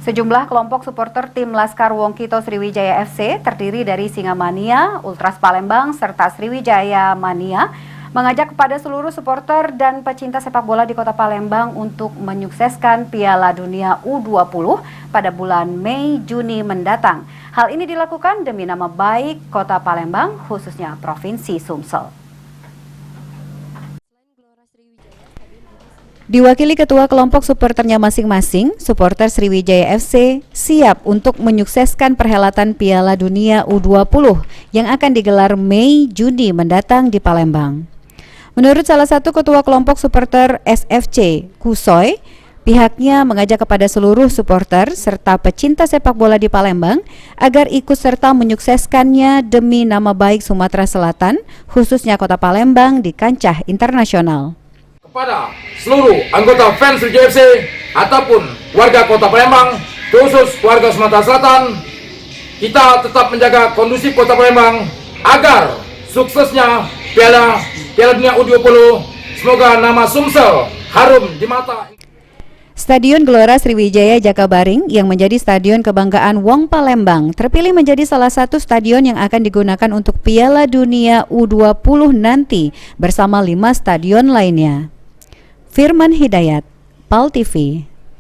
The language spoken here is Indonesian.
Sejumlah kelompok supporter tim Laskar Wongkito Sriwijaya FC terdiri dari Singamania, Ultras Palembang, serta Sriwijaya Mania mengajak kepada seluruh supporter dan pecinta sepak bola di Kota Palembang untuk menyukseskan Piala Dunia U20 pada bulan Mei-Juni mendatang. Hal ini dilakukan demi nama baik Kota Palembang, khususnya Provinsi Sumsel. Diwakili ketua kelompok supporternya masing-masing, supporter Sriwijaya FC siap untuk menyukseskan perhelatan Piala Dunia U20 yang akan digelar Mei-Juni mendatang di Palembang. Menurut salah satu ketua kelompok supporter SFC, Kusoy, pihaknya mengajak kepada seluruh supporter serta pecinta sepak bola di Palembang agar ikut serta menyukseskannya demi nama baik Sumatera Selatan, khususnya Kota Palembang di kancah internasional. Kepada seluruh anggota fans Sriwijaya FC ataupun warga Kota Palembang, khusus warga Sumatera Selatan, kita tetap menjaga kondusif Kota Palembang agar suksesnya Piala Dunia U20. Semoga nama Sumsel harum di mata. Stadion Gelora Sriwijaya Jakabaring yang menjadi stadion kebanggaan Wong Palembang terpilih menjadi salah satu stadion yang akan digunakan untuk Piala Dunia U20 nanti bersama 5 stadion lainnya. Firman Hidayat, PAL TV.